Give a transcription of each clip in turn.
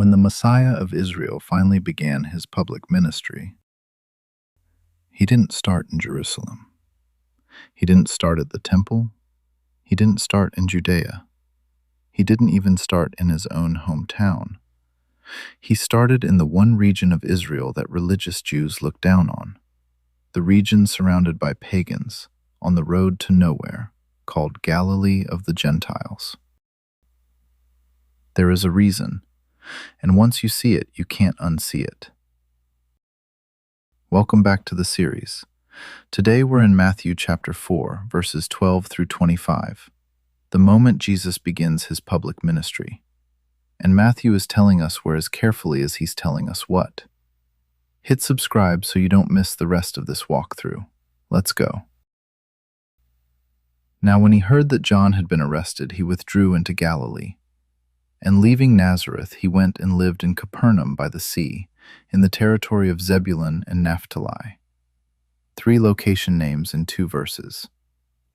When the Messiah of Israel finally began his public ministry, he didn't start in Jerusalem. He didn't start at the temple. He didn't start in Judea. He didn't even start in his own hometown. He started in the one region of Israel that religious Jews looked down on, the region surrounded by pagans, on the road to nowhere, called Galilee of the Gentiles. There is a reason, and once you see it, you can't unsee it. Welcome back to the series. Today we're in Matthew chapter 4, verses 12 through 25, the moment Jesus begins his public ministry. And Matthew is telling us where as carefully as he's telling us what. Hit subscribe so you don't miss the rest of this walkthrough. Let's go. Now when he heard that John had been arrested, he withdrew into Galilee. And leaving Nazareth, he went and lived in Capernaum by the sea, in the territory of Zebulun and Naphtali. 3 location names in 2 verses: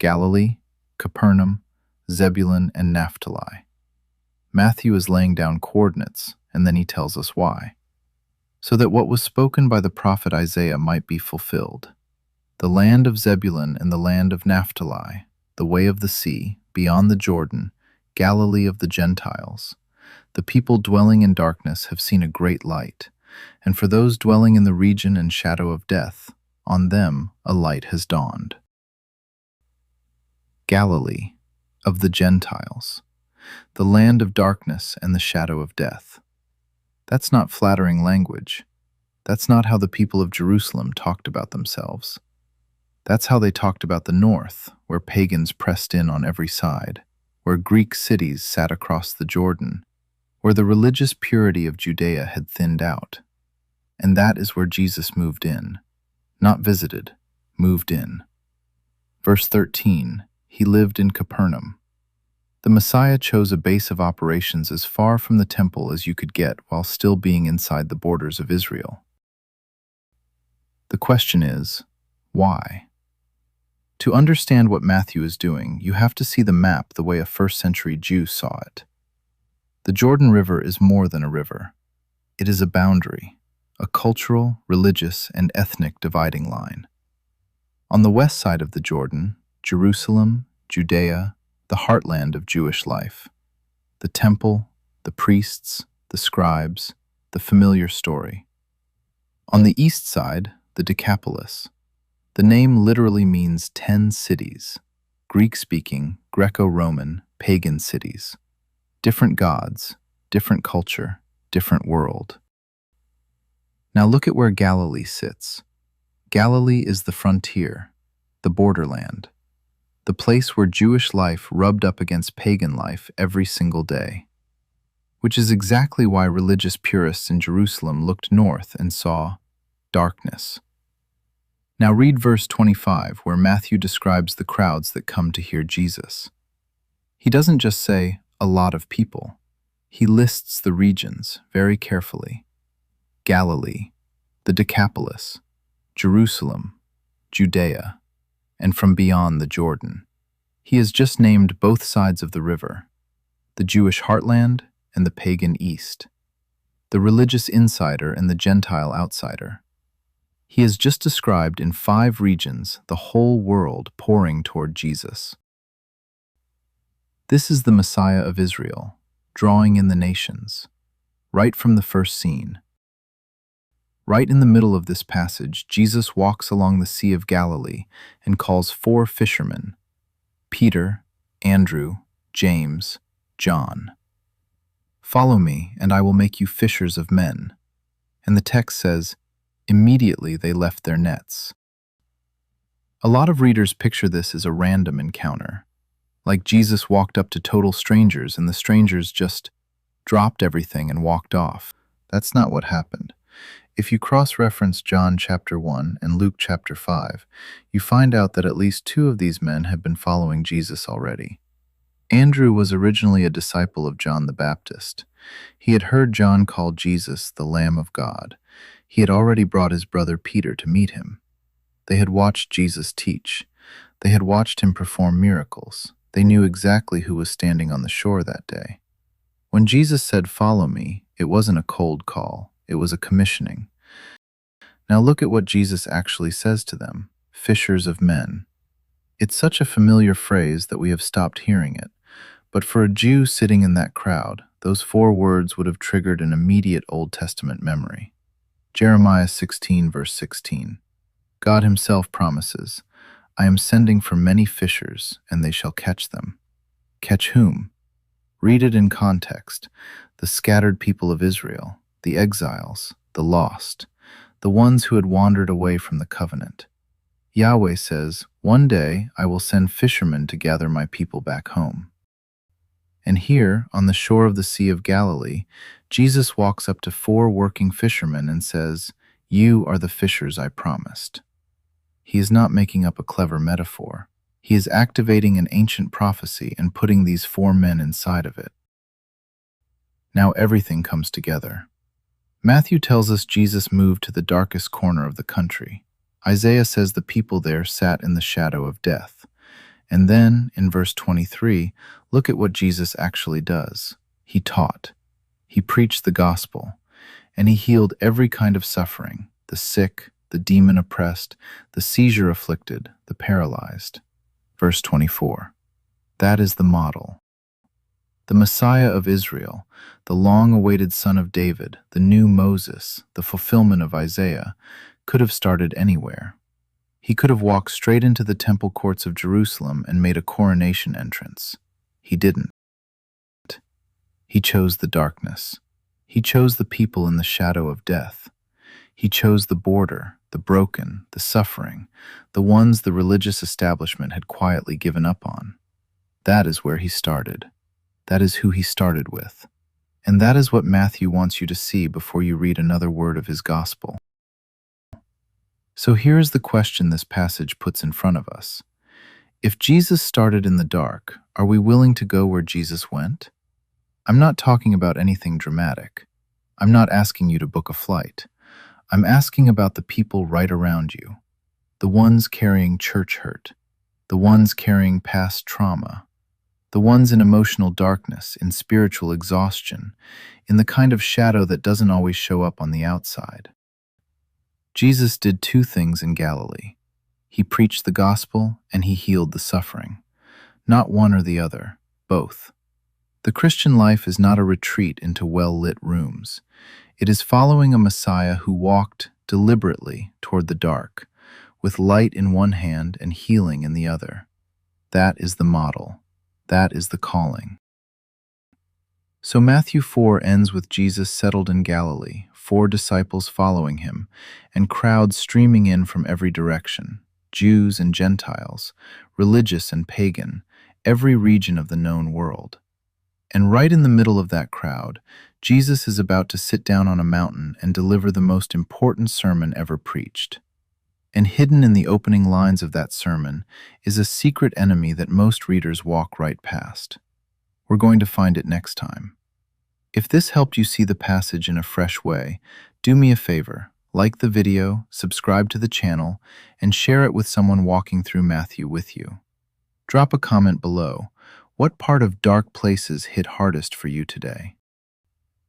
Galilee, Capernaum, Zebulun, and Naphtali. Matthew is laying down coordinates, and then he tells us why. So that what was spoken by the prophet Isaiah might be fulfilled. The land of Zebulun and the land of Naphtali, the way of the sea, beyond the Jordan, Galilee of the Gentiles. The people dwelling in darkness have seen a great light, and for those dwelling in the region and shadow of death, on them a light has dawned. Galilee of the Gentiles, the land of darkness and the shadow of death. That's not flattering language. That's not how the people of Jerusalem talked about themselves. That's how they talked about the north, where pagans pressed in on every side, where Greek cities sat across the Jordan, where the religious purity of Judea had thinned out. And that is where Jesus moved in. Not visited, moved in. Verse 13, he lived in Capernaum. The Messiah chose a base of operations as far from the temple as you could get while still being inside the borders of Israel. The question is, why? To understand what Matthew is doing, you have to see the map the way a first-century Jew saw it. The Jordan River is more than a river. It is a boundary, a cultural, religious, and ethnic dividing line. On the west side of the Jordan, Jerusalem, Judea, the heartland of Jewish life. The temple, the priests, the scribes, the familiar story. On the east side, the Decapolis. The name literally means 10 cities, Greek-speaking, Greco-Roman, pagan cities. Different gods, different culture, different world. Now look at where Galilee sits. Galilee is the frontier, the borderland. The place where Jewish life rubbed up against pagan life every single day. Which is exactly why religious purists in Jerusalem looked north and saw darkness. Now read verse 25, where Matthew describes the crowds that come to hear Jesus. He doesn't just say, a lot of people. He lists the regions very carefully. Galilee, the Decapolis, Jerusalem, Judea, and from beyond the Jordan. He has just named both sides of the river, the Jewish heartland and the pagan east, the religious insider and the Gentile outsider. He has just described in 5 regions the whole world pouring toward Jesus. This is the Messiah of Israel, drawing in the nations, right from the first scene. Right in the middle of this passage, Jesus walks along the Sea of Galilee and calls 4 fishermen, Peter, Andrew, James, John. Follow me, and I will make you fishers of men. And the text says, immediately they left their nets. A lot of readers picture this as a random encounter, like Jesus walked up to total strangers and the strangers just dropped everything and walked off. That's not what happened. If you cross-reference John chapter 1 and Luke chapter 5, you find out that at least 2 of these men had been following Jesus already. Andrew was originally a disciple of John the Baptist. He had heard John call Jesus the Lamb of God. He had already brought his brother Peter to meet him. They had watched Jesus teach. They had watched him perform miracles. They knew exactly who was standing on the shore that day. When Jesus said, "Follow me," It wasn't a cold call, it was a commissioning. Now look at what Jesus actually says to them, fishers of men. It's such a familiar phrase that we have stopped hearing it, but for a Jew sitting in that crowd, those 4 words would have triggered an immediate Old Testament memory. Jeremiah 16, verse 16. God himself promises, I am sending for many fishers, and they shall catch them. Catch whom? Read it in context. The scattered people of Israel, the exiles, the lost, the ones who had wandered away from the covenant. Yahweh says, one day I will send fishermen to gather my people back home. And here, on the shore of the Sea of Galilee, Jesus walks up to 4 working fishermen and says, you are the fishers I promised. He is not making up a clever metaphor. He is activating an ancient prophecy and putting these 4 men inside of it. Now everything comes together. Matthew tells us Jesus moved to the darkest corner of the country. Isaiah says the people there sat in the shadow of death. And then, in verse 23, look at what Jesus actually does. He taught. He preached the gospel. And he healed every kind of suffering, the sick, the demon-oppressed, the seizure-afflicted, the paralyzed. Verse 24. That is the model. The Messiah of Israel, the long-awaited Son of David, the new Moses, the fulfillment of Isaiah, could have started anywhere. He could have walked straight into the temple courts of Jerusalem and made a coronation entrance. He didn't. He chose the darkness. He chose the people in the shadow of death. He chose the border, the broken, the suffering, the ones the religious establishment had quietly given up on. That is where he started. That is who he started with. And that is what Matthew wants you to see before you read another word of his gospel. So here is the question this passage puts in front of us. If Jesus started in the dark, are we willing to go where Jesus went? I'm not talking about anything dramatic. I'm not asking you to book a flight. I'm asking about the people right around you, the ones carrying church hurt, the ones carrying past trauma, the ones in emotional darkness, in spiritual exhaustion, in the kind of shadow that doesn't always show up on the outside. Jesus did 2 things in Galilee. He preached the gospel and he healed the suffering. Not one or the other, both. The Christian life is not a retreat into well-lit rooms. It is following a Messiah who walked deliberately toward the dark, with light in one hand and healing in the other. That is the model. That is the calling. So Matthew 4 ends with Jesus settled in Galilee, 4 disciples following him, and crowds streaming in from every direction, Jews and Gentiles, religious and pagan, every region of the known world. And right in the middle of that crowd, Jesus is about to sit down on a mountain and deliver the most important sermon ever preached. And hidden in the opening lines of that sermon is a secret enemy that most readers walk right past. We're going to find it next time. If this helped you see the passage in a fresh way, do me a favor, like the video, subscribe to the channel, and share it with someone walking through Matthew with you. Drop a comment below. What part of dark places hit hardest for you today?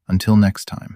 Until next time.